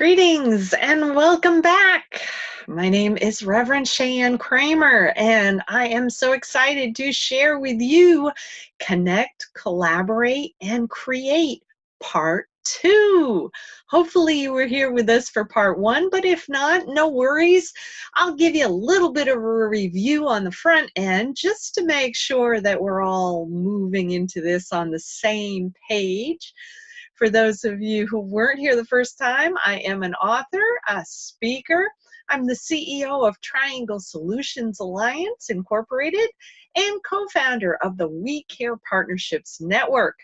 Greetings and welcome back. My name is Reverend Cheyenne Kramer, and I am so excited to share with you Connect, Collaborate, and Create Part 2. Hopefully you were here with us for Part 1, but if not, no worries. I'll give you a little bit of a review on the front end just to make sure that we're all moving into this on the same page. For those of you who weren't here the first time, I am an author, a speaker. I'm the CEO of Triangle Solutions Alliance Incorporated and co-founder of the We Care Partnerships Network.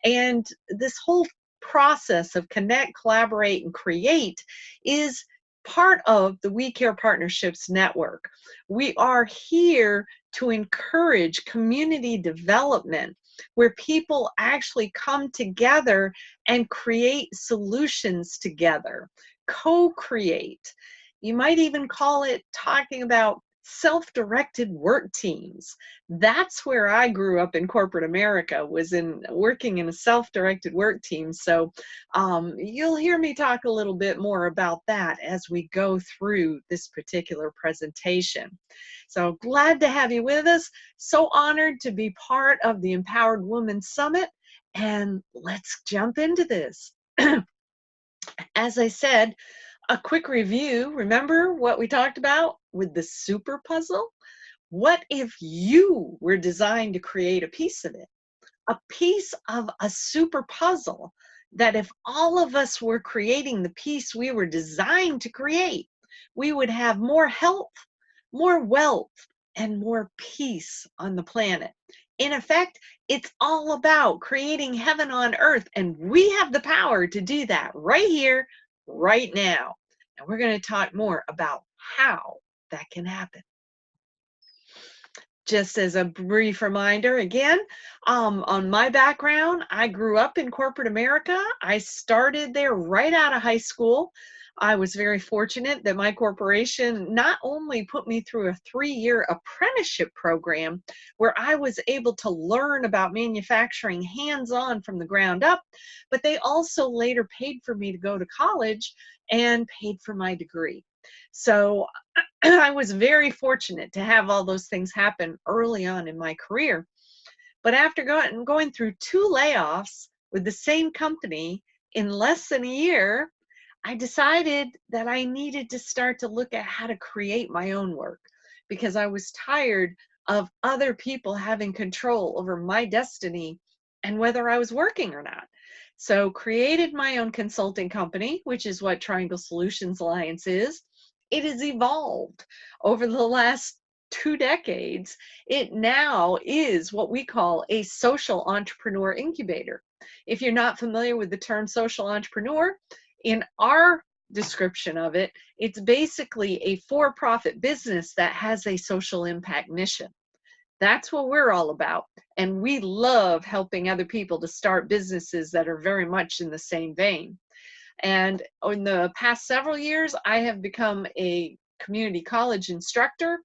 And this whole process of connect, collaborate, and create is part of the We Care Partnerships Network. We are here to encourage community development where people actually come together and create solutions together, co-create. You might even call it talking about self-directed work teams. That's where I grew up in corporate America, was in working in a self-directed work team. So you'll hear me talk a little bit more about that as we go through this particular presentation. So glad to have you with us. So honored to be part of the Empowered Woman Summit. And let's jump into this. As I said, a quick review. Remember what we talked about with the super puzzle? What if you were designed to create a piece of it? A piece of a super puzzle that if all of us were creating the piece we were designed to create, we would have more health, more wealth, and more peace on the planet. In effect, it's all about creating heaven on earth, and we have the power to do that right here, right now. And we're going to talk more about how that can happen. Just as a brief reminder, again, on my background, I grew up in corporate America. I started there right out of high school. I was very fortunate that my corporation not only put me through a 3-year apprenticeship program where I was able to learn about manufacturing hands-on from the ground up, but they also later paid for me to go to college and paid for my degree. So I was very fortunate to have all those things happen early on in my career. But after going through 2 layoffs with the same company in less than a year, I decided that I needed to start to look at how to create my own work because I was tired of other people having control over my destiny and whether I was working or not. So created my own consulting company, which is what Triangle Solutions Alliance is. It has evolved over the last 2 decades. It now is what we call a social entrepreneur incubator. If you're not familiar with the term social entrepreneur, in our description of it, it's basically a for-profit business that has a social impact mission. That's what we're all about. And we love helping other people to start businesses that are very much in the same vein. And in the past several years, I have become a community college instructor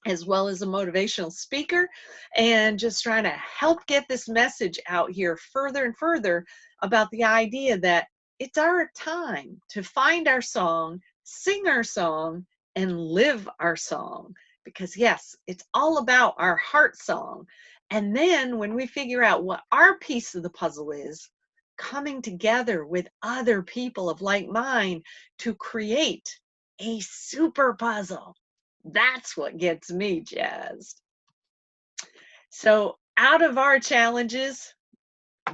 as well as a motivational speaker, and just trying to help get this message out here further and further about the idea that it's our time to find our song, sing our song, and live our song. Because yes, it's all about our heart song. And then when we figure out what our piece of the puzzle is, coming together with other people of like mind to create a super puzzle. That's what gets me jazzed. So out of our challenges,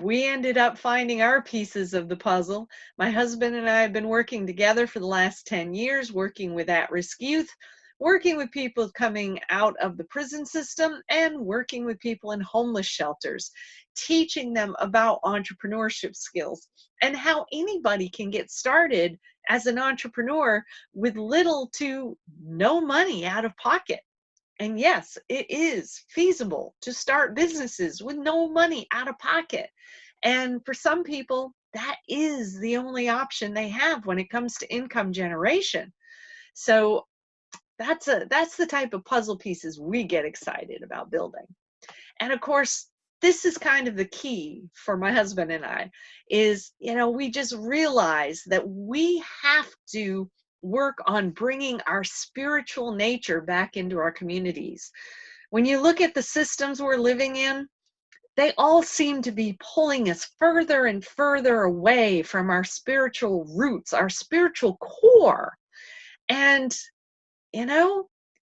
we ended up finding our pieces of the puzzle. My husband and I have been working together for the last 10 years, working with at-risk youth, working with people coming out of the prison system, and working with people in homeless shelters, teaching them about entrepreneurship skills and how anybody can get started as an entrepreneur with little to no money out of pocket. And yes, it is feasible to start businesses with no money out of pocket. And for some people, that is the only option they have when it comes to income generation. So that's the type of puzzle pieces we get excited about building. And of course, this is kind of the key for my husband and I is, we just realize that we have to work on bringing our spiritual nature back into our communities. When you look at the systems we're living in, they all seem to be pulling us further and further away from our spiritual roots, our spiritual core. And,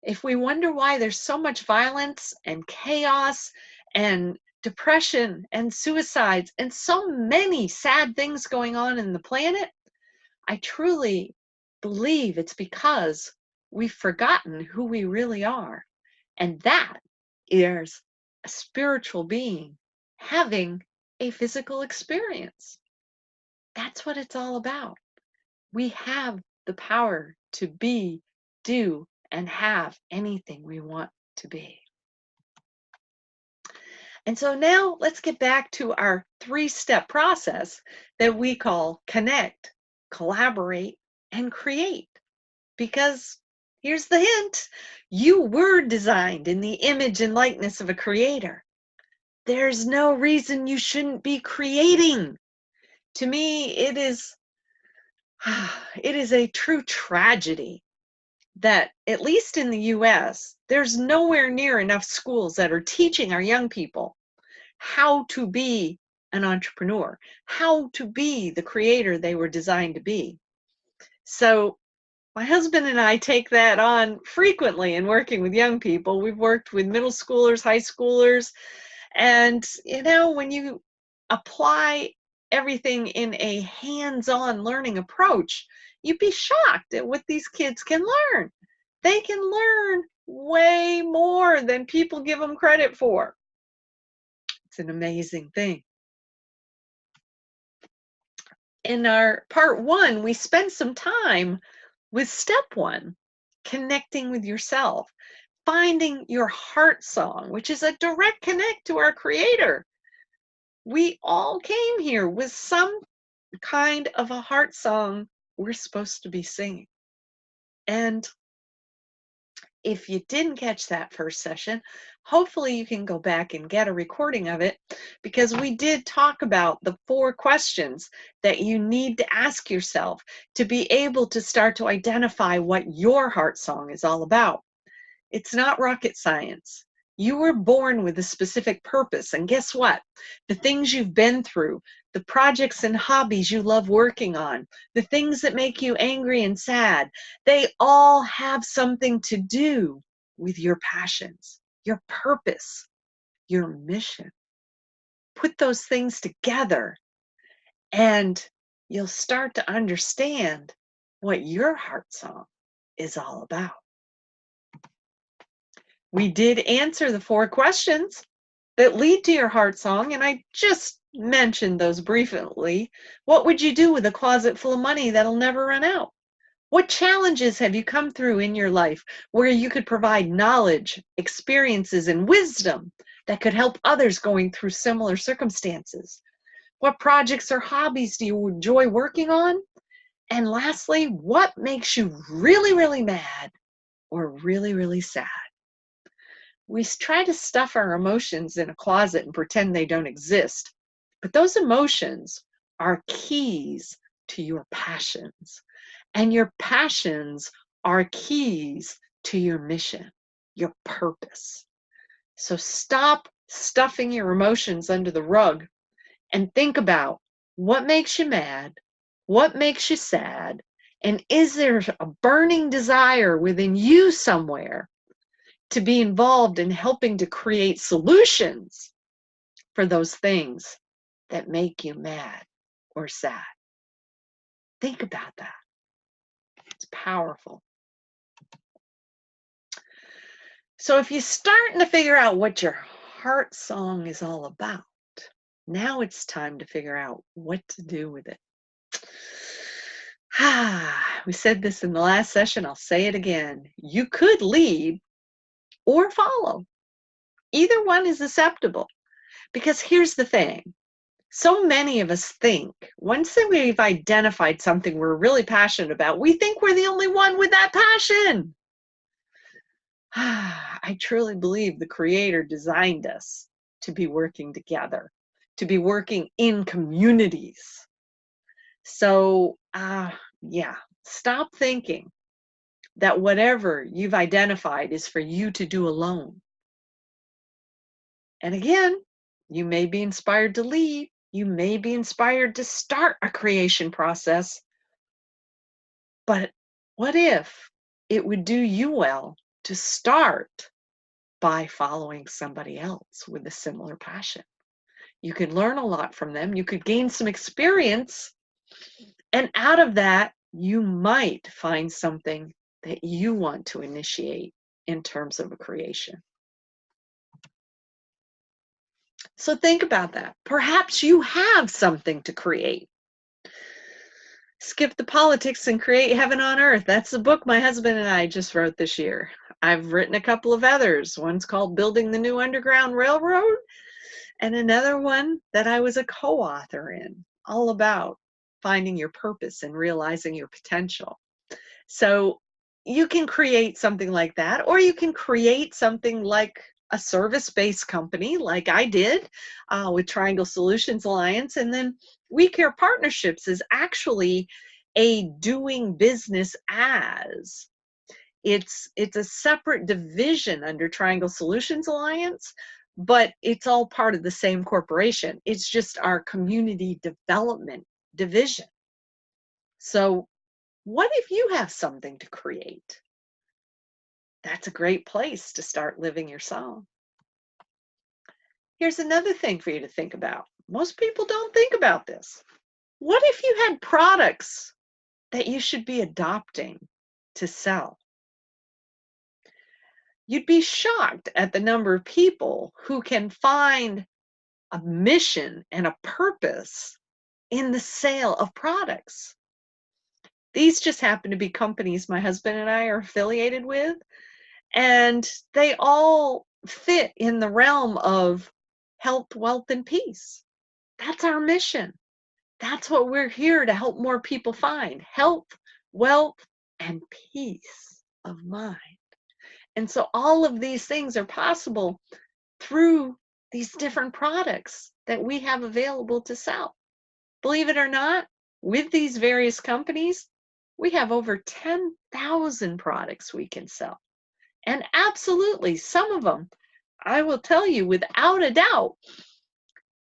if we wonder why there's so much violence and chaos and depression and suicides and so many sad things going on in the planet, I truly believe it's because we've forgotten who we really are. And that is a spiritual being having a physical experience. That's what it's all about. We have the power to be, do, and have anything we want to be. And so now let's get back to our 3-step process that we call connect, collaborate, and create. Because here's the hint, you were designed in the image and likeness of a creator. There's no reason you shouldn't be creating. To me, it is a true tragedy that, at least in the US, there's nowhere near enough schools that are teaching our young people how to be an entrepreneur, how to be the creator they were designed to be. So my husband and I take that on frequently in working with young people. We've worked with middle schoolers, high schoolers, and when you apply everything in a hands-on learning approach, you'd be shocked at what these kids can learn. They can learn way more than people give them credit for. It's an amazing thing. In our part 1, we spent some time with step 1, connecting with yourself, finding your heart song, which is a direct connect to our creator. We all came here with some kind of a heart song we're supposed to be singing. And if you didn't catch that first session, hopefully you can go back and get a recording of it, because we did talk about the 4 questions that you need to ask yourself to be able to start to identify what your heart song is all about. It's not rocket science. You were born with a specific purpose, and guess what? The things you've been through, the projects and hobbies you love working on, the things that make you angry and sad, they all have something to do with your passions, your purpose, your mission. Put those things together and you'll start to understand what your heart song is all about. We did answer the 4 questions that lead to your heart song, and I just mentioned those briefly. What would you do with a closet full of money that'll never run out? What challenges have you come through in your life where you could provide knowledge, experiences, and wisdom that could help others going through similar circumstances? What projects or hobbies do you enjoy working on? And lastly, what makes you really, really mad or really, really sad? We try to stuff our emotions in a closet and pretend they don't exist. But those emotions are keys to your passions. And your passions are keys to your mission, your purpose. So stop stuffing your emotions under the rug and think about what makes you mad, what makes you sad, and is there a burning desire within you somewhere to be involved in helping to create solutions for those things that make you mad or sad? Think about that. It's powerful. So if you're starting to figure out what your heart song is all about, now it's time to figure out what to do with it. We said this in the last session, I'll say it again. You could lead or follow. Either one is acceptable. Because here's the thing. So many of us think, once we've identified something we're really passionate about, we think we're the only one with that passion. I truly believe the Creator designed us to be working together, to be working in communities. So, yeah, stop thinking that whatever you've identified is for you to do alone. And again, you may be inspired to lead, you may be inspired to start a creation process, but what if it would do you well to start by following somebody else with a similar passion? You could learn a lot from them, you could gain some experience, and out of that, you might find something that you want to initiate in terms of a creation. So think about that. Perhaps you have something to create. Skip the politics and create heaven on earth. That's the book my husband and I just wrote this year. I've written a couple of others. One's called Building the New Underground Railroad, and another one that I was a co-author in, all about finding your purpose and realizing your potential. So you can create something like that, or you can create something like a service-based company like I did with Triangle Solutions Alliance. And then We Care Partnerships is actually a doing business as. It's a separate division under Triangle Solutions Alliance, but it's all part of the same corporation. It's just our community development division. So what if you have something to create? That's a great place to start living your song. Here's another thing for you to think about. Most people don't think about this. What if you had products that you should be adopting to sell? You'd be shocked at the number of people who can find a mission and a purpose in the sale of products. These just happen to be companies my husband and I are affiliated with, and they all fit in the realm of health, wealth, and peace. That's our mission. That's what we're here to help more people find: health, wealth, and peace of mind. And so all of these things are possible through these different products that we have available to sell. Believe it or not, with these various companies, we have over 10,000 products we can sell. And absolutely, some of them, I will tell you without a doubt,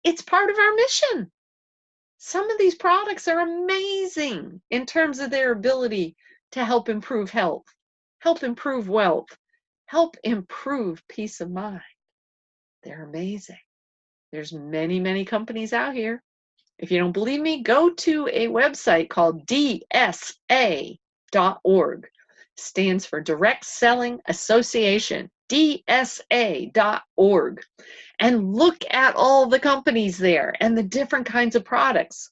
it's part of our mission. Some of these products are amazing in terms of their ability to help improve health, help improve wealth, help improve peace of mind. They're amazing. There's many, many companies out here. If you don't believe me, go to a website called DSA.org. Stands for Direct Selling Association, DSA.org. And look at all the companies there and the different kinds of products.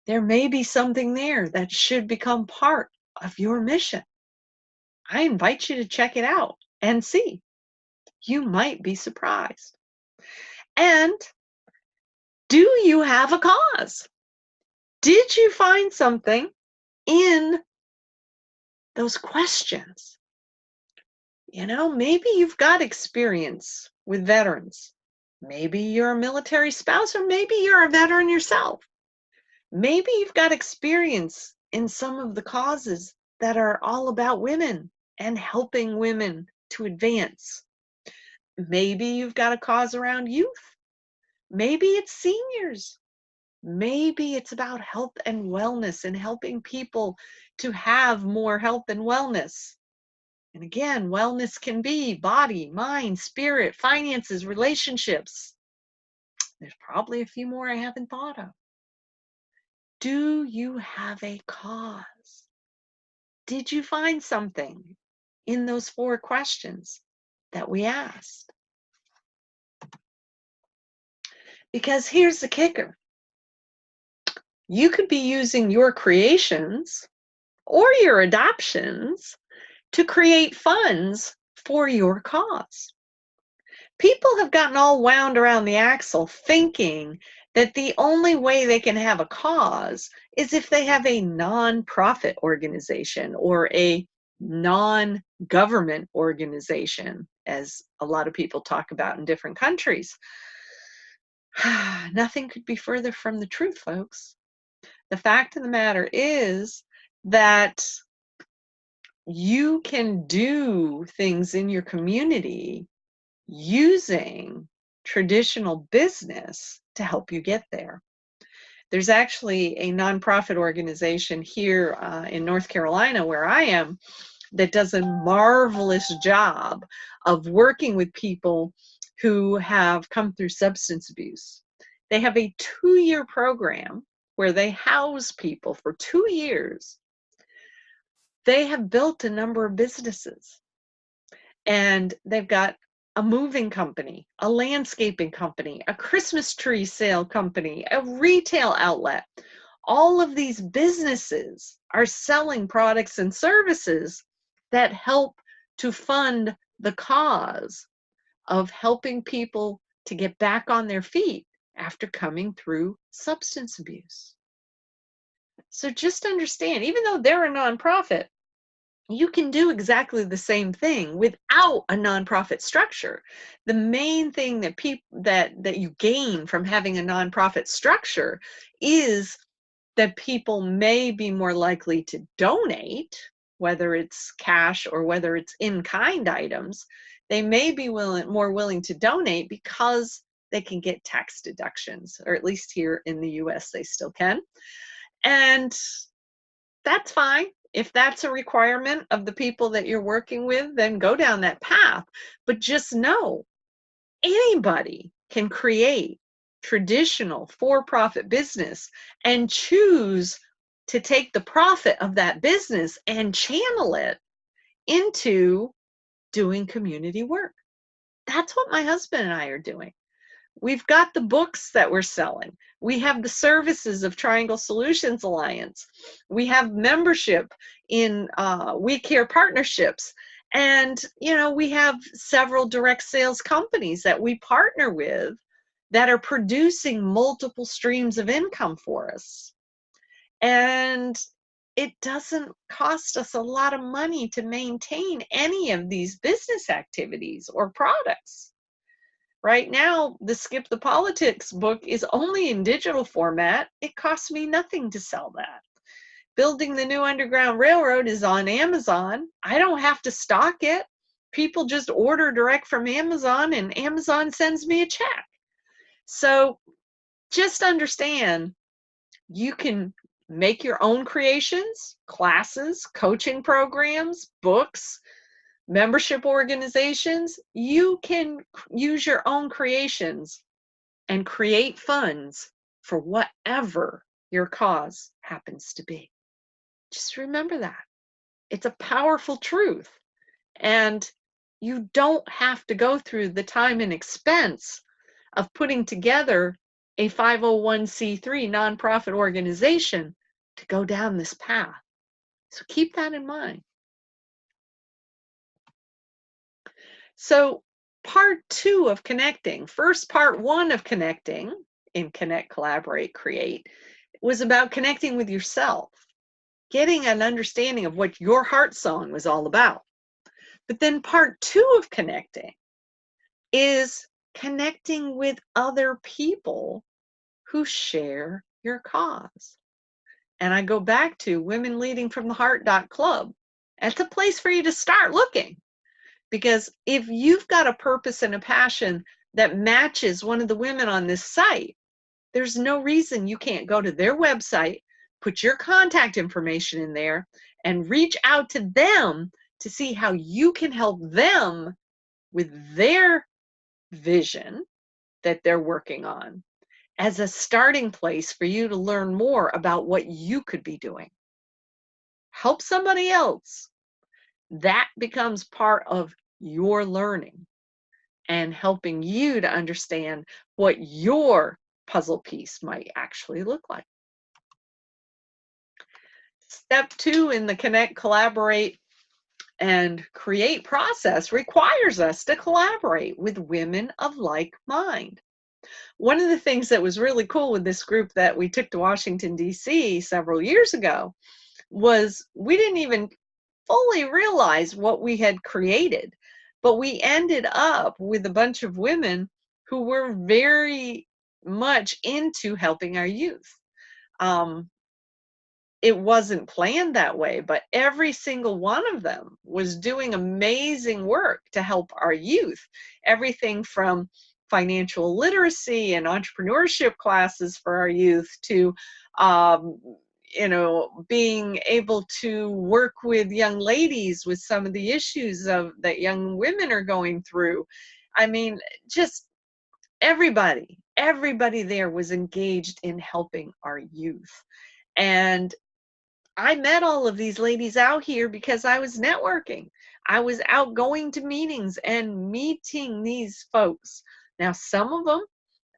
There may be something there that should become part of your mission. I invite you to check it out and see. You might be surprised. And do you have a cause? Did you find something in those questions? You know, maybe you've got experience with veterans. Maybe you're a military spouse, or maybe you're a veteran yourself. Maybe you've got experience in some of the causes that are all about women and helping women to advance. Maybe you've got a cause around youth. Maybe it's seniors. Maybe it's about health and wellness and helping people to have more health and wellness. And again, wellness can be body, mind, spirit, finances, relationships. There's probably a few more I haven't thought of. Do you have a cause? Did you find something in those 4 questions that we asked? Because here's the kicker. You could be using your creations or your adoptions to create funds for your cause. People have gotten all wound around the axle thinking that the only way they can have a cause is if they have a nonprofit organization or a non-government organization, as a lot of people talk about in different countries. Nothing could be further from the truth, folks. The fact of the matter is that you can do things in your community using traditional business to help you get there. There's actually a nonprofit organization here in North Carolina, where I am, that does a marvelous job of working with people who have come through substance abuse. They have a 2-year program where they house people for 2 years. They have built a number of businesses, and they've got a moving company, a landscaping company, a Christmas tree sale company, a retail outlet. All of these businesses are selling products and services that help to fund the cause of helping people to get back on their feet after coming through substance abuse. So just understand, even though they're a nonprofit, you can do exactly the same thing without a nonprofit structure. The main thing that that you gain from having a nonprofit structure is that people may be more likely to donate, whether it's cash or whether it's in-kind items. They may be more willing to donate because they can get tax deductions, or at least here in the US they still can. And that's fine. If that's a requirement of the people that you're working with, then go down that path. But just know, anybody can create traditional for-profit business and choose to take the profit of that business and channel it into doing community work. That's what my husband and I are doing. We've got the books that we're selling. We have the services of Triangle Solutions Alliance. We have membership in We Care partnerships. And, you know, we have several direct sales companies that we partner with that are producing multiple streams of income for us. And it doesn't cost us a lot of money to maintain any of these business activities or products. Right now, the Skip the Politics book is only in digital format. It costs me nothing to sell that. Building the New Underground Railroad is on Amazon. I don't have to stock it. People just order direct from Amazon, and Amazon sends me a check. So just understand, you can make your own creations, classes, coaching programs, books, membership organizations. You can use your own creations and create funds for whatever your cause happens to be. Just remember that. It's a powerful truth. And you don't have to go through the time and expense of putting together a 501c3 nonprofit organization to go down this path. So keep that in mind. So part 2 of connecting, first part 1 of connecting in Connect, Collaborate, Create was about connecting with yourself, getting an understanding of what your heart song was all about. But then part 2 of connecting is connecting with other people who share your cause. And I go back to womenleadingfromtheheart.club. That's a place for you to start looking. Because if you've got a purpose and a passion that matches one of the women on this site, there's no reason you can't go to their website, put your contact information in there, and reach out to them to see how you can help them with their vision that they're working on, as a starting place for you to learn more about what you could be doing. Help somebody else. That becomes part of your learning and helping you to understand what your puzzle piece might actually look like. Step 2 in the Connect, Collaborate, and Create process requires us to collaborate with women of like mind. One of the things that was really cool with this group that we took to Washington, D.C. several years ago was we didn't even fully realize what we had created. But we ended up with a bunch of women who were very much into helping our youth. Um, it wasn't planned that way, but every single one of them was doing amazing work to help our youth. Everything from financial literacy and entrepreneurship classes for our youth to, um, being able to work with young ladies with some of the issues of that young women are going through. I mean, just everybody there was engaged in helping our youth. And I met all of these ladies out here because I was networking. I was out going to meetings and meeting these folks. Now, some of them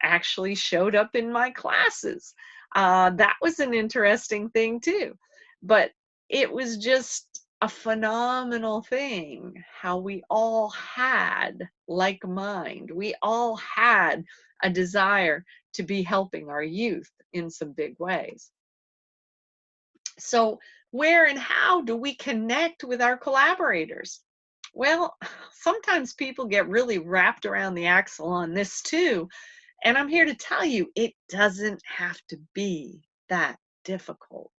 actually showed up in my classes. That was an interesting thing, too. But it was just a phenomenal thing how we all had like mind. We all had a desire to be helping our youth in some big ways. So, where and how do we connect with our collaborators? Well, sometimes people get really wrapped around the axle on this too. And I'm here to tell you, it doesn't have to be that difficult.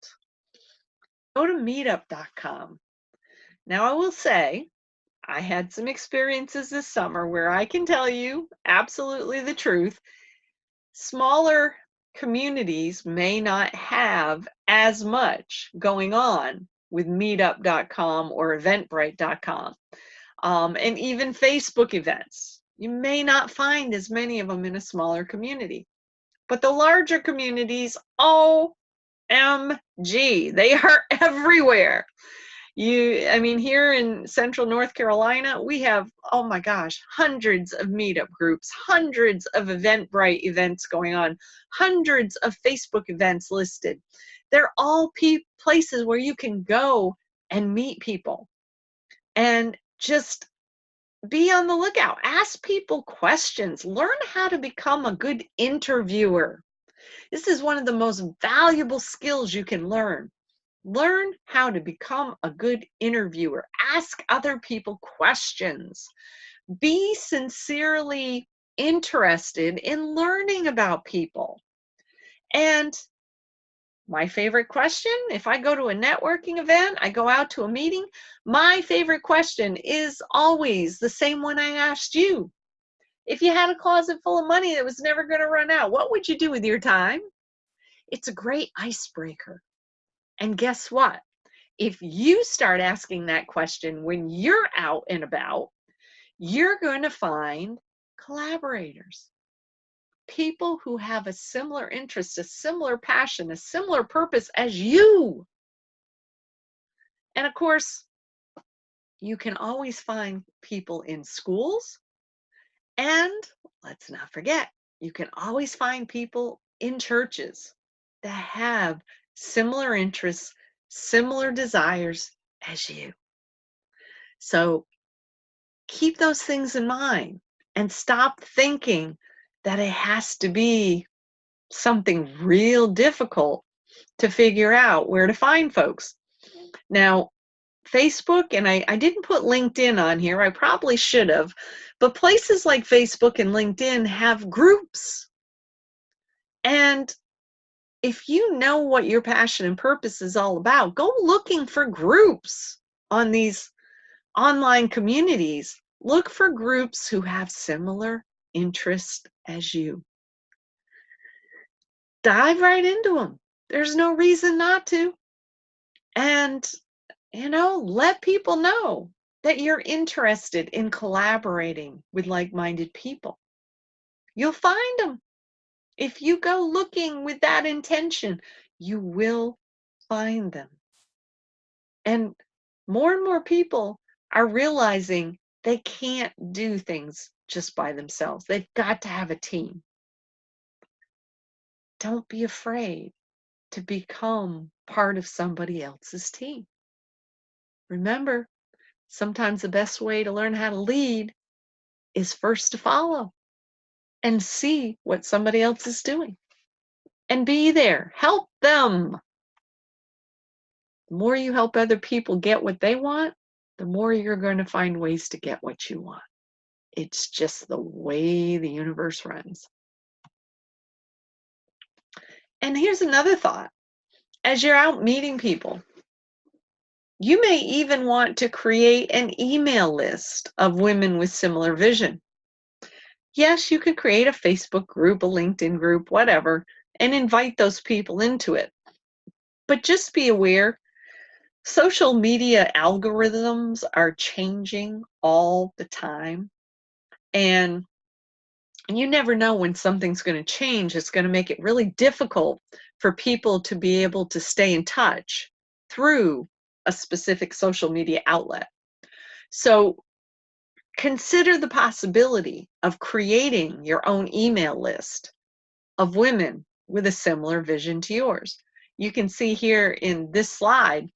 Go to meetup.com. Now, I will say, I had some experiences this summer where I can tell you absolutely the truth. Smaller communities may not have as much going on with meetup.com or eventbrite.com, and even Facebook events. You may not find as many of them in a smaller community. But the larger communities, OMG, they are everywhere. I mean, here in central North Carolina, we have, oh my gosh, hundreds of meetup groups, hundreds of Eventbrite events going on, hundreds of Facebook events listed. They're all places where you can go and meet people and just be on the lookout. Ask people questions. Learn how to become a good interviewer. This is one of the most valuable skills you can learn. Learn how to become a good interviewer. Ask other people questions. Be sincerely interested in learning about people. And my favorite question, if I go to a networking event, I go out to a meeting, my favorite question is always the same one I asked you. If you had a closet full of money that was never going to run out, what would you do with your time? It's a great icebreaker. And guess what? If you start asking that question when you're out and about, you're going to find collaborators, people who have a similar interest, a similar passion, a similar purpose as you. And of course, you can always find people in schools. And let's not forget, you can always find people in churches that have similar interests, similar desires as you. So keep those things in mind and stop thinking that it has to be something real difficult to figure out where to find folks. Now, Facebook, and I didn't put LinkedIn on here, I probably should have, but places like Facebook and LinkedIn have groups. And if you know what your passion and purpose is all about, go looking for groups on these online communities. Look for groups who have similar interests as you. Dive right into them. There's no reason not to. And, let people know that you're interested in collaborating with like-minded people. You'll find them. If you go looking with that intention, you will find them. And more people are realizing they can't do things just by themselves. They've got to have a team. Don't be afraid to become part of somebody else's team. Remember, sometimes the best way to learn how to lead is first to follow and see what somebody else is doing and be there. Help them. The more you help other people get what they want, the more you're going to find ways to get what you want. It's just the way the universe runs. And here's another thought. As you're out meeting people, you may even want to create an email list of women with similar vision. Yes, you could create a Facebook group, a LinkedIn group, whatever, and invite those people into it. But just be aware, social media algorithms are changing all the time. And you never know when something's going to change. It's going to make it really difficult for people to be able to stay in touch through a specific social media outlet. So consider the possibility of creating your own email list of women with a similar vision to yours. You can see here in this slide,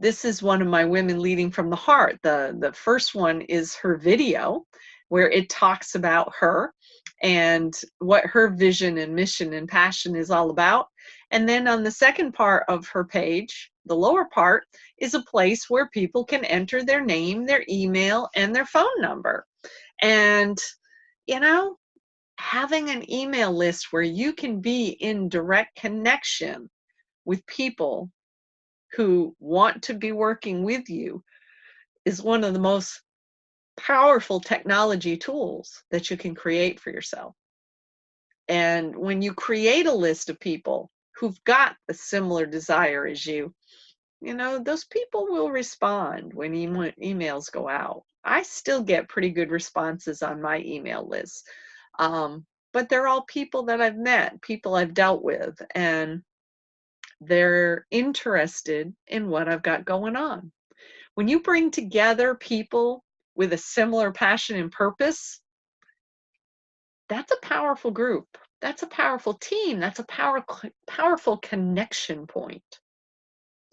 this is one of my women leading from the heart. The first one is her video where it talks about her and what her vision and mission and passion is all about. And then on the second part of her page, the lower part, is a place where people can enter their name, their email, and their phone number. And, you know, having an email list where you can be in direct connection with people who want to be working with you is one of the most powerful technology tools that you can create for yourself. And when you create a list of people who've got a similar desire as you, you know, those people will respond when emails go out. I still get pretty good responses on my email list. But they're all people that I've met, people I've dealt with, and they're interested in what I've got going on. When you bring together people with a similar passion and purpose, that's a powerful group. That's a powerful team. That's a powerful connection point.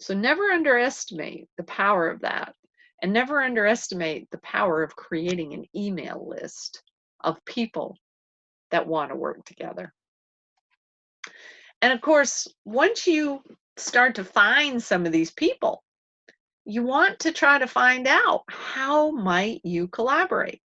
So never underestimate the power of that, and never underestimate the power of creating an email list of people that want to work together. And of course, once you start to find some of these people, you want to try to find out, how might you collaborate?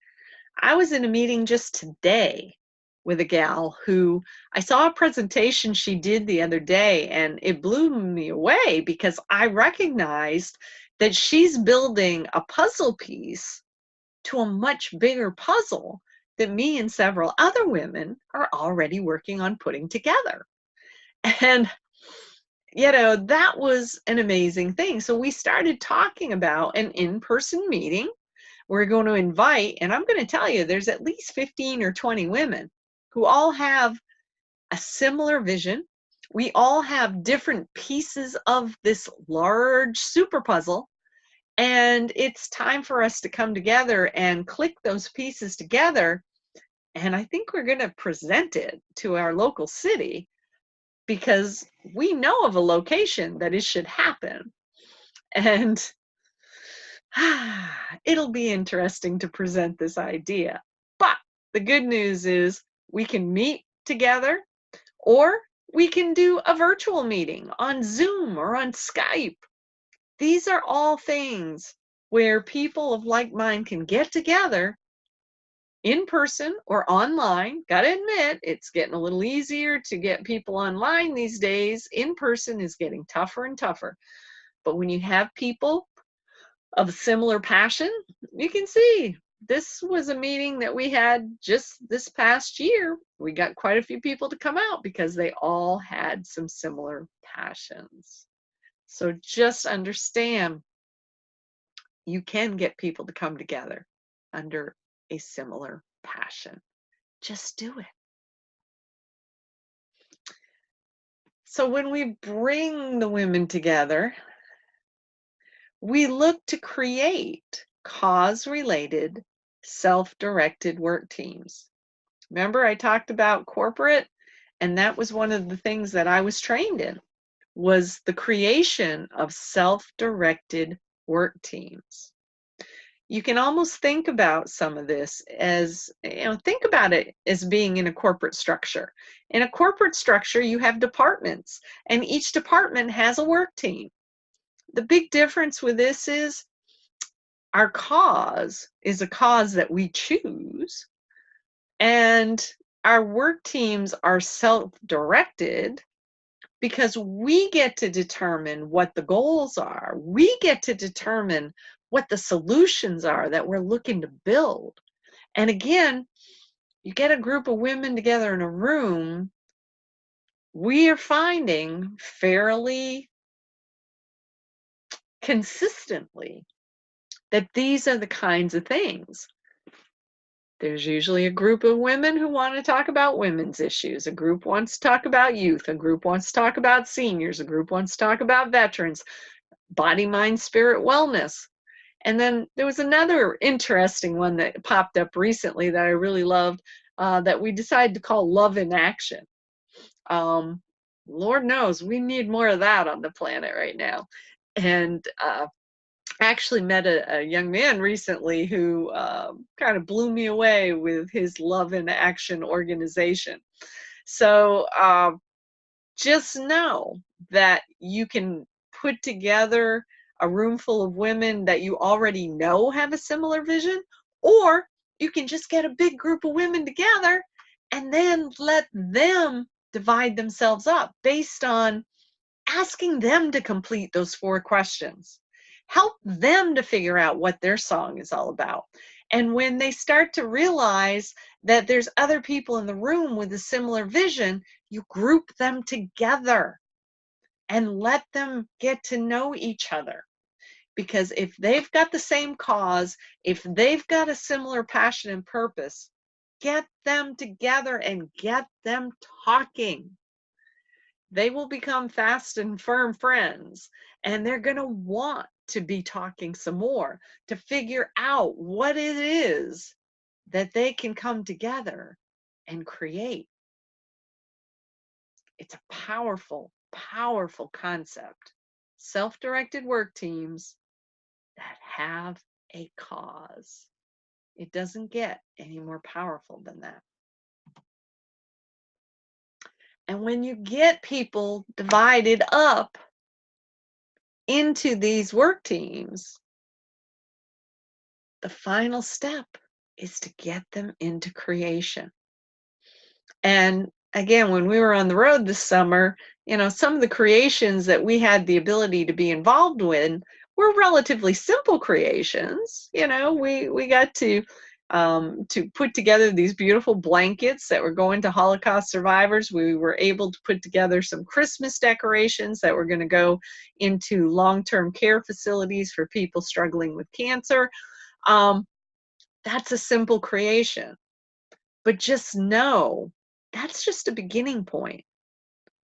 I was in a meeting just today with a gal who I saw a presentation she did the other day, and it blew me away because I recognized that she's building a puzzle piece to a much bigger puzzle that me and several other women are already working on putting together. And you know, that was an amazing thing. So we started talking about an in-person meeting. We're going to invite, and I'm going to tell you, there's at least 15 or 20 women who all have a similar vision. We all have different pieces of this large super puzzle, and it's time for us to come together and click those pieces together. And I think we're going to present it to our local city, because we know of a location that it should happen. And it'll be interesting to present this idea. But the good news is we can meet together, or we can do a virtual meeting on Zoom or on Skype. These are all things where people of like mind can get together in person or online. Gotta admit, it's getting a little easier to get people online these days. In person is getting tougher and tougher. But when you have people of a similar passion, you can see this was a meeting that we had just this past year. We got quite a few people to come out because they all had some similar passions. So just understand, you can get people to come together under a similar passion. Just do it. So when we bring the women together, we look to create cause-related, self-directed work teams. Remember, I talked about corporate, and that was one of the things that I was trained in, was the creation of self-directed work teams. You can almost think about some of this as, think about it as being in a corporate structure. In a corporate structure, you have departments, and each department has a work team. the big difference with this is our cause is a cause that we choose, and our work teams are self-directed because we get to determine what the goals are. We get to determine what the solutions are that we're looking to build. And again, you get a group of women together in a room, we are finding fairly consistently that these are the kinds of things. There's usually a group of women who want to talk about women's issues. A group wants to talk about youth. A group wants to talk about seniors. A group wants to talk about veterans, body, mind, spirit, wellness. And then there was another interesting one that popped up recently that I really loved, that we decided to call Love in Action. Lord knows we need more of that on the planet right now. And actually met a young man recently who kind of blew me away with his Love in Action organization. So just know that you can put together a room full of women that you already know have a similar vision, or you can just get a big group of women together and then let them divide themselves up based on asking them to complete those 4 questions. Help them to figure out what their song is all about. And when they start to realize that there's other people in the room with a similar vision, you group them together and let them get to know each other. Because if they've got the same cause, if they've got a similar passion and purpose, get them together and get them talking. They will become fast and firm friends, and they're going to want to be talking some more to figure out what it is that they can come together and create. It's a powerful, powerful concept. Self-directed work teams that have a cause. It doesn't get any more powerful than that. And when you get people divided up into these work teams, the final step is to get them into creation. And again, when we were on the road this summer, some of the creations that we had the ability to be involved with were relatively simple creations. We got to put together these beautiful blankets that were going to Holocaust survivors. We were able to put together some Christmas decorations that were going to go into long-term care facilities for people struggling with cancer. That's a simple creation. But just know that's just a beginning point.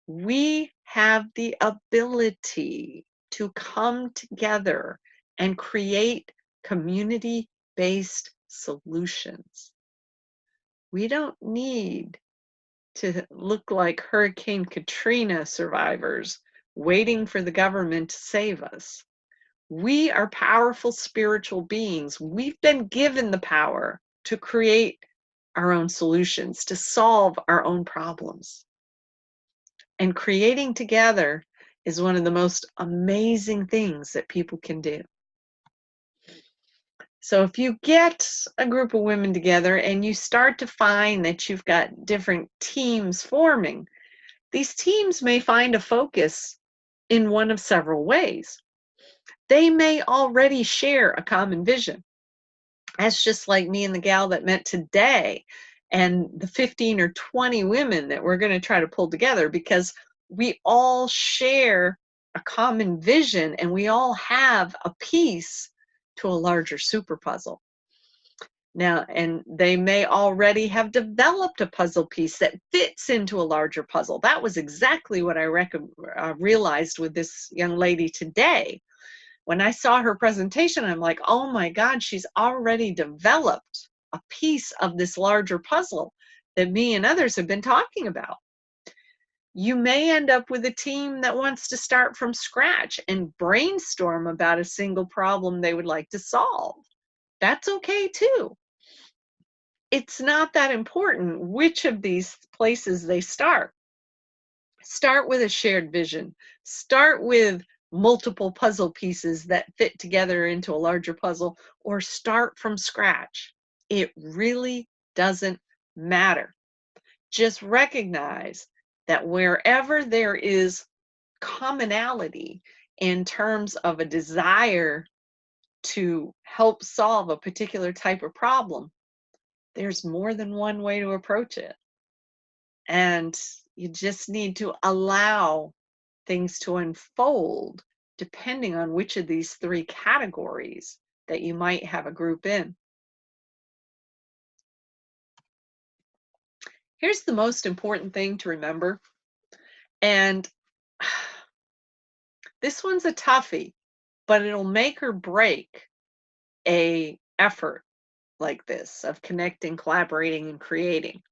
We have the ability to come together and create community-based solutions. We don't need to look like Hurricane Katrina survivors waiting for the government to save us. We are powerful spiritual beings. We've been given the power to create our own solutions, to solve our own problems. And creating together is one of the most amazing things that people can do. So if you get a group of women together and you start to find that you've got different teams forming, these teams may find a focus in one of several ways. They may already share a common vision. That's just like me and the gal that met today and the 15 or 20 women that we're going to try to pull together, because we all share a common vision and we all have a piece to a larger super puzzle. Now, and they may already have developed a puzzle piece that fits into a larger puzzle. That was exactly what I realized with this young lady today. When I saw her presentation, I'm like, oh my God, she's already developed a piece of this larger puzzle that me and others have been talking about. You may end up with a team that wants to start from scratch and brainstorm about a single problem they would like to solve. That's okay too. It's not that important which of these places they start. Start with a shared vision. Start with multiple puzzle pieces that fit together into a larger puzzle, or start from scratch. It really doesn't matter. Just recognize that wherever there is commonality in terms of a desire to help solve a particular type of problem, there's more than one way to approach it. And you just need to allow things to unfold depending on which of these three categories that you might have a group in. Here's the most important thing to remember, and this one's a toughie, but it'll make or break a effort like this of connecting, collaborating, and creating.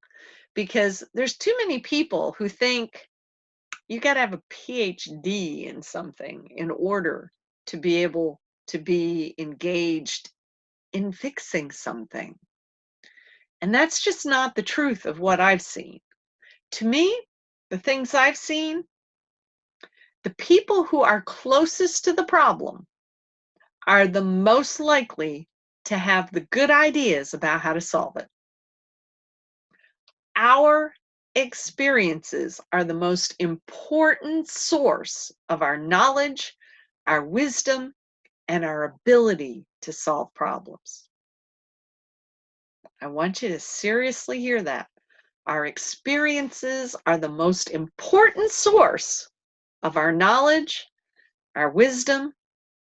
Because there's too many people who think you got to have a PhD in something in order to be able to be engaged in fixing something. And that's just not the truth of what I've seen. To me, the things I've seen, the people who are closest to the problem are the most likely to have the good ideas about how to solve it. Our experiences are the most important source of our knowledge, our wisdom, and our ability to solve problems. I want you to seriously hear that. Our experiences are the most important source of our knowledge, our wisdom,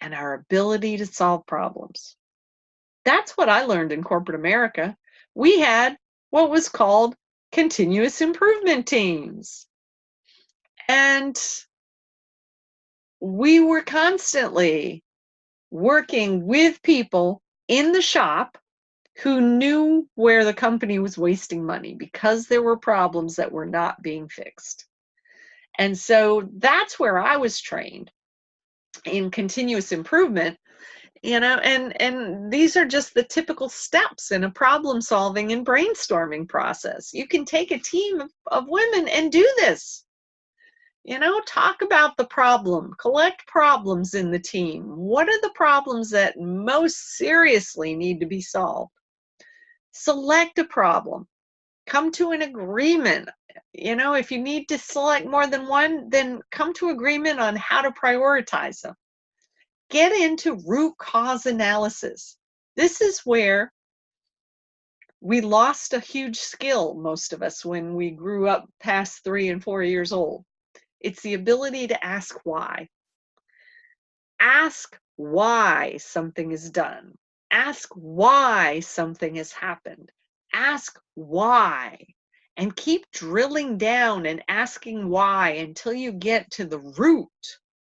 and our ability to solve problems. That's what I learned in corporate America. We had what was called continuous improvement teams. And we were constantly working with people in the shop who knew where the company was wasting money because there were problems that were not being fixed. And so that's where I was trained in continuous improvement, and these are just the typical steps in a problem solving and brainstorming process. You can take a team of women and do this. Talk about the problem, collect problems in the team. What are the problems that most seriously need to be solved? Select a problem, come to an agreement. If you need to select more than one, then come to agreement on how to prioritize them. Get into root cause analysis. This is where we lost a huge skill, most of us, when we grew up past 3 and 4 years old. It's the ability to ask why. Ask why something is done. Ask why something has happened. Ask why. And keep drilling down and asking why until you get to the root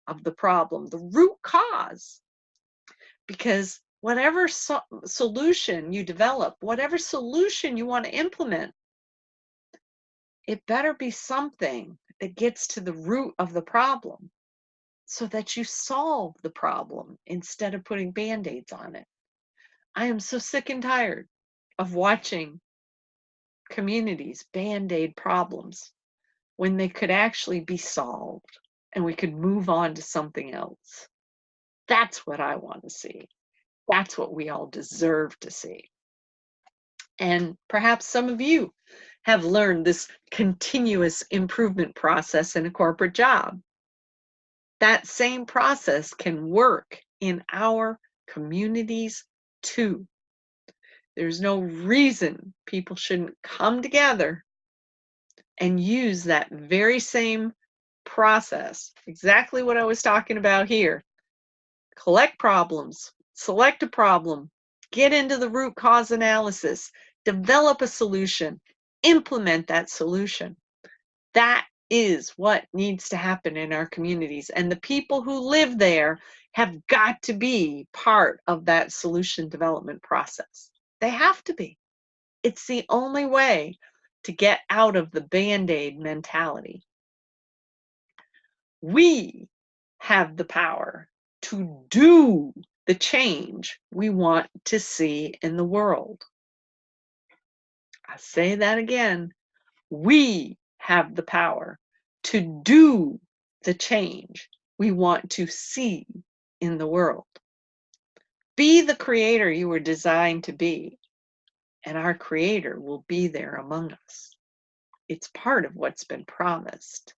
of the problem, the root cause. Because whatever solution you develop, whatever solution you want to implement, it better be something that gets to the root of the problem so that you solve the problem instead of putting Band-Aids on it. I am so sick and tired of watching communities Band-Aid problems when they could actually be solved and we could move on to something else. That's what I want to see. That's what we all deserve to see. And perhaps some of you have learned this continuous improvement process in a corporate job. That same process can work in our communities too. There's no reason people shouldn't come together and use that very same process, exactly what I was talking about here. Collect problems, select a problem, get into the root cause analysis, develop a solution, implement that solution. That is what needs to happen in our communities. And the people who live there have got to be part of that solution development process. They have to be. It's the only way to get out of the Band-Aid mentality. We have the power to do the change we want to see in the world. I say that again. We have the power to do the change we want to see in the world. Be the creator you were designed to be, and our Creator will be there among us. It's part of what's been promised.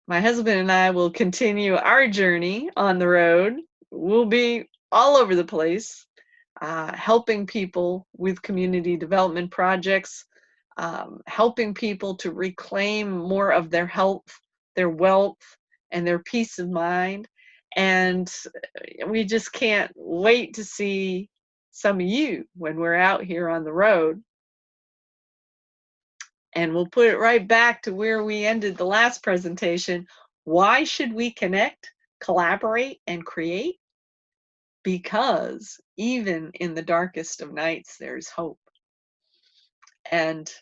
My husband and I will continue our journey on the road. We'll be all over the place, helping people with community development projects, helping people to reclaim more of their health, their wealth, and their peace of mind. And we just can't wait to see some of you when we're out here on the road. And we'll put it right back to where we ended the last presentation. Why should we connect, collaborate, and create? Because even in the darkest of nights, there's hope. And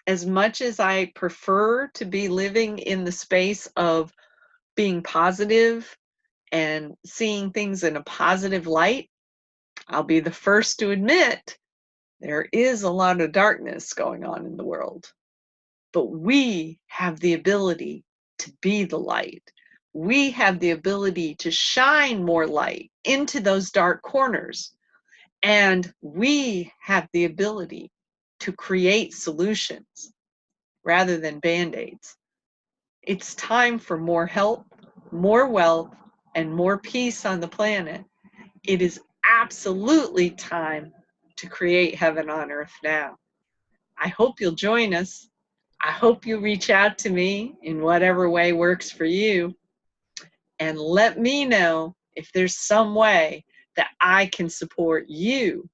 as much as I prefer to be living in the space of being positive and seeing things in a positive light, I'll be the first to admit there is a lot of darkness going on in the world. But we have the ability to be the light. We have the ability to shine more light into those dark corners. And we have the ability to create solutions rather than band-aids. It's time for more health, more wealth, and more peace on the planet. It is absolutely time to create heaven on earth now. I hope you'll join us. I hope you reach out to me in whatever way works for you, and let me know if there's some way that I can support you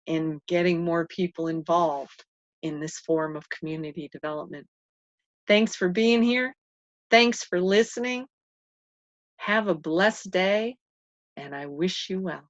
in getting more people involved in this form of community development. Thanks for being here. Thanks for listening. Have a blessed day, and I wish you well.